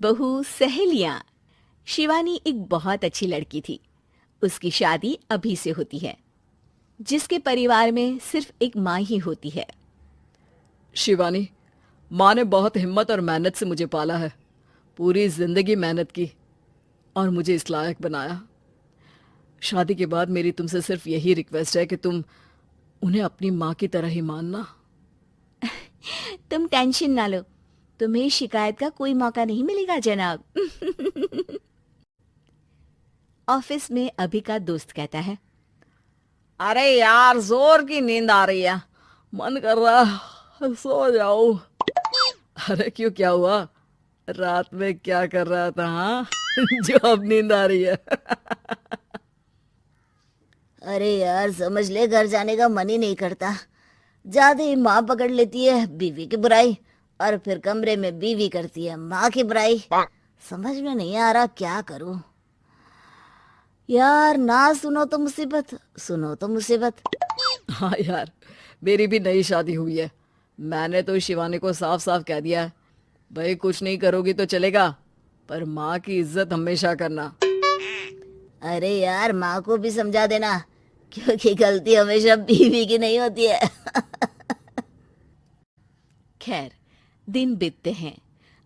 बहू सहेलियां। शिवानी एक बहुत अच्छी लड़की थी। उसकी शादी अभी से होती है, जिसके परिवार में सिर्फ एक माँ ही होती है। शिवानी, माँ ने बहुत हिम्मत और मेहनत से मुझे पाला है। पूरी जिंदगी मेहनत की और मुझे इस लायक बनाया। शादी के बाद मेरी तुमसे सिर्फ यही रिक्वेस्ट है कि तुम उन्हें अपनी माँ की तरह ही मानना। तुम टेंशन ना लो, तुम्हें शिकायत का कोई मौका नहीं मिलेगा जनाब। ऑफिस में अभी का दोस्त कहता है, अरे यार, जोर की नींद आ रही है, मन कर रहा है सो जाओ। अरे क्यों, क्या हुआ? रात में क्या कर रहा था? हाँ जो अब नींद आ रही है। अरे यार, समझ ले, घर जाने का मन ही नहीं करता। ज्यादा ही माँ पकड़ लेती है बीवी की बुराई, और फिर कमरे में बीवी करती है माँ की बुराई। समझ में नहीं आ रहा क्या करूं। यार, ना सुनो तो मुसीबत, सुनो तो मुसीबत। हाँ यार, मेरी भी नई शादी हुई है। मैंने तो शिवानी को साफ साफ कह दिया है, भाई कुछ नहीं करोगी तो चलेगा, पर माँ की इज्जत हमेशा करना। अरे यार, माँ को भी समझा देना, क्योंकि गलती हमेशा बीवी की नहीं होती है। खैर, दिन बीतते हैं।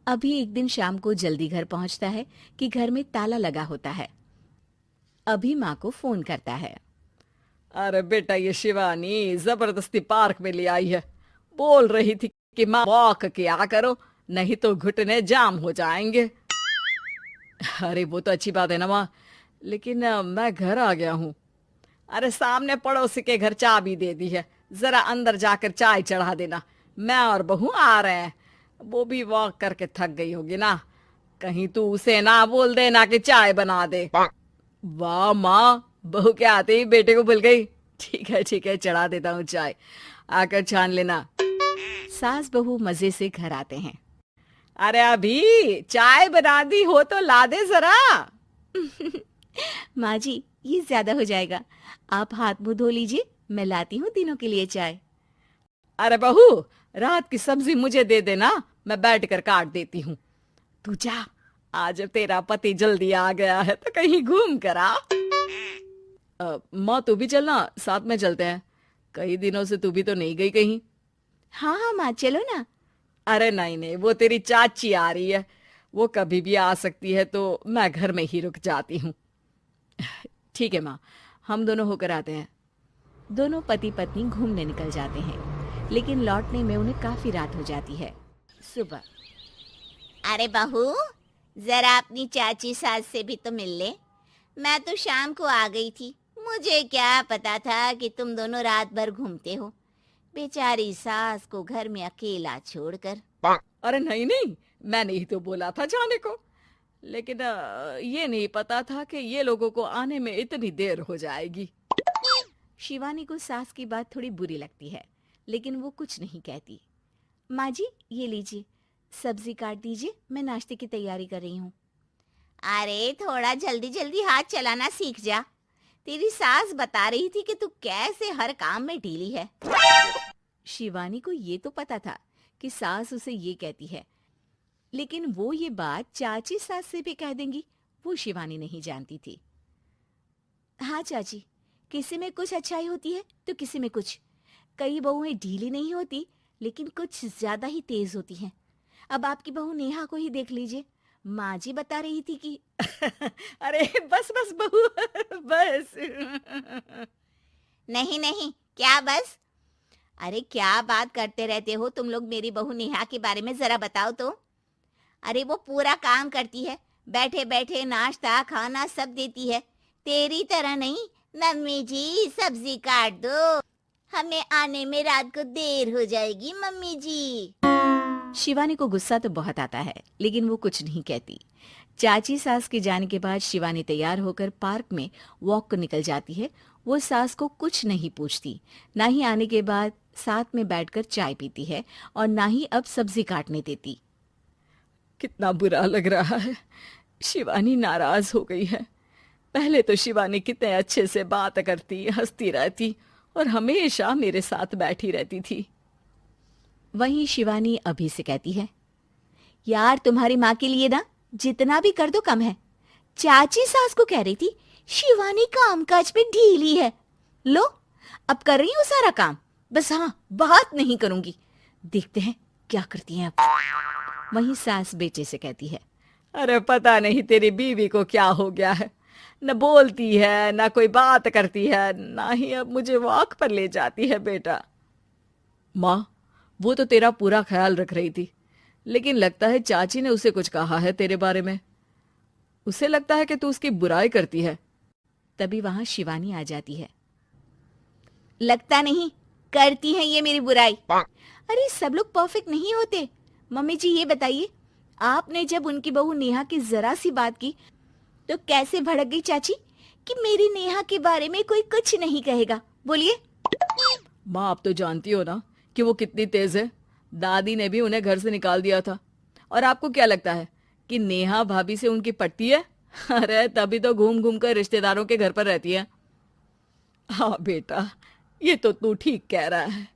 अभी एक दिन शाम को जल्दी घर पहुंचता है कि घर में ताला लगा होता है। अभी माँ को फोन करता है। अरे बेटा, ये शिवानी जबरदस्ती पार्क में ले आई है। बोल रही थी कि माँ वॉक किया करो, नहीं तो घुटने जाम हो जाएंगे। अरे वो तो अच्छी बात है ना माँ, लेकिन मैं घर आ गया हूँ। अरे सामने पड़ोसी के घर चाबी दे दी है, जरा अंदर जाकर चाय चढ़ा देना। मैं और बहू आ रहे हैं। वो भी वॉक करके थक गई होगी ना, कहीं तू उसे ना बोल देना कि चाय बना दे। वाह माँ, बहू के आते ही बेटे को भूल गई। ठीक है, चढ़ा देता हूँ चाय, आकर छान लेना। सास बहू मजे से घर आते हैं। अरे अभी चाय बना दी हो तो ला दे जरा। माँ जी, ये ज्यादा हो जाएगा, आप हाथ मुंह धो लीजिए, मैं लाती हूँ तीनों के लिए चाय। अरे बहू, रात की सब्जी मुझे दे देना, मैं बैठ कर काट देती हूँ। तू जा, आज तेरा पति जल्दी आ गया है तो कहीं घूम कर आ। माँ तू भी चलना, साथ में चलते हैं। कई दिनों से तू भी तो नहीं गई कहीं। हाँ हाँ माँ, चलो ना। अरे नहीं नहीं, वो तेरी चाची आ रही है, वो कभी भी आ सकती है, तो मैं घर में ही रुक जाती हूँ। ठीक है माँ, हम दोनों होकर आते हैं। दोनों पति पत्नी घूमने निकल जाते हैं, लेकिन लौटने में उन्हें काफी रात हो जाती है। सुबह, अरे बहू, जरा अपनी चाची सास से भी तो मिल ले। मैं तो शाम को आ गई थी, मुझे क्या पता था कि तुम दोनों रात भर घूमते हो, बेचारी सास को घर में अकेला छोड़कर। अरे नहीं नहीं, मैंने ही तो बोला था जाने को, लेकिन ये नहीं पता था कि ये लोगों को आने में इतनी देर हो जाएगी। शिवानी को सास की बात थोड़ी बुरी लगती है, लेकिन वो कुछ नहीं कहती। माँ जी, ये लीजिए, सब्जी काट दीजिए, मैं नाश्ते की तैयारी कर रही हूँ। अरे थोड़ा जल्दी जल्दी हाथ चलाना सीख जा। तेरी सास बता रही थी कि तू कैसे हर काम में ढीली है। शिवानी को ये तो पता था कि सास उसे ये कहती है, लेकिन वो ये बात चाची सास से भी कह देंगी, वो शिवानी नहीं जानती थी। हाँ चाची, किसी में कुछ अच्छाई होती है तो किसी में कुछ। कई बहुएं ढीली नहीं होती, लेकिन कुछ ज्यादा ही तेज होती हैं। अब आपकी बहू नेहा को ही देख लीजिए, माँ जी बता रही थी कि अरे बस बस बहू, बस। नहीं नहीं, क्या बस? अरे क्या बात करते रहते हो तुम लोग मेरी बहू नेहा के बारे में, जरा बताओ तो। अरे वो पूरा काम करती है, बैठे बैठे नाश्ता खाना सब देती है। तेरी तरह नहीं, मम्मी जी सब्जी काट दो, हमें आने में रात को देर हो जाएगी मम्मी जी। शिवानी को गुस्सा तो बहुत आता है, लेकिन वो कुछ नहीं कहती। चाची सास के जाने के बाद शिवानी तैयार होकर पार्क में वॉक को निकल जाती है। वो सास को कुछ नहीं पूछती, ना ही आने के बाद साथ में बैठकर चाय पीती है, और ना ही अब सब्जी काटने देती। कितना बुरा लग रहा है, शिवानी नाराज हो गई है। पहले तो शिवानी कितने अच्छे से बात करती, हंसती रहती और हमेशा मेरे साथ बैठी रहती थी। वहीं शिवानी अभी से कहती है, यार तुम्हारी माँ के लिए ना जितना भी कर दो कम है। चाची सास को कह रही थी शिवानी कामकाज पे ढीली है। लो, अब कर रही हूँ सारा काम। बस हाँ, बात नहीं करूंगी। देखते हैं क्या करती हैं अब। वहीं सास बेटे से कहती है, अरे पता नहीं तेरी बीवी को क्या हो गया है, न बोलती है न कोई बात करती है, ना ही अब मुझे वॉक पर ले जाती है बेटा। माँ, वो तो तेरा पूरा ख्याल रख रही थी, लेकिन लगता है चाची ने उसे कुछ कहा है तेरे बारे में। उसे लगता है कि तू उसकी बुराई करती है। तभी वहां शिवानी आ जाती है। लगता नहीं, करती हैं ये मेरी बुराई। अरे सब लोग परफेक्ट नहीं होते। मम्मी जी ये बताइए, आपने जब उनकी बहू नेहा की जरा सी बात की तो कैसे भड़क गई चाची कि मेरी नेहा के बारे में कोई कुछ नहीं कहेगा? बोलिए। माँ, आप तो जानती हो ना कि वो कितनी तेज है। दादी ने भी उन्हें घर से निकाल दिया था। और आपको क्या लगता है कि नेहा भाभी से उनकी पटती है? अरे तभी तो घूम घूम कर रिश्तेदारों के घर पर रहती है। हाँ बेटा, ये तो तू ठीक कह रहा है।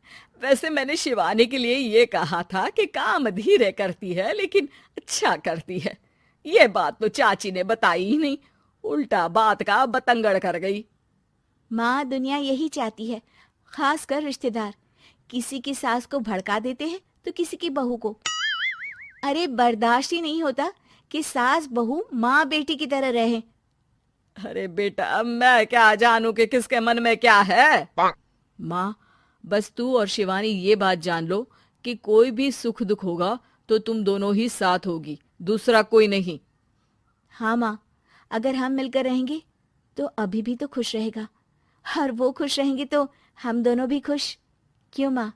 वैसे मैंने शिवानी के लिए ये कहा था कि काम धीरे करती है लेकिन अच्छा करती है। ये बात तो चाची ने बताई ही नहीं, उल्टा बात का बतंगड़ कर गई। माँ, दुनिया यही चाहती है, खासकर रिश्तेदार। किसी की सास को भड़का देते हैं तो किसी की बहू को। अरे बर्दाश्त ही नहीं होता कि सास बहू माँ बेटी की तरह रहे। अरे बेटा, मैं क्या जानूं कि किसके मन में क्या है। माँ, बस तू और शिवानी ये बात जान लो कि कोई भी सुख दुख होगा तो तुम दोनों ही साथ होगी, दूसरा कोई नहीं। हाँ माँ, अगर हम मिलकर रहेंगे तो अभी भी तो खुश रहेगा, और वो खुश रहेंगे तो हम दोनों भी खुश। क्यों माँ?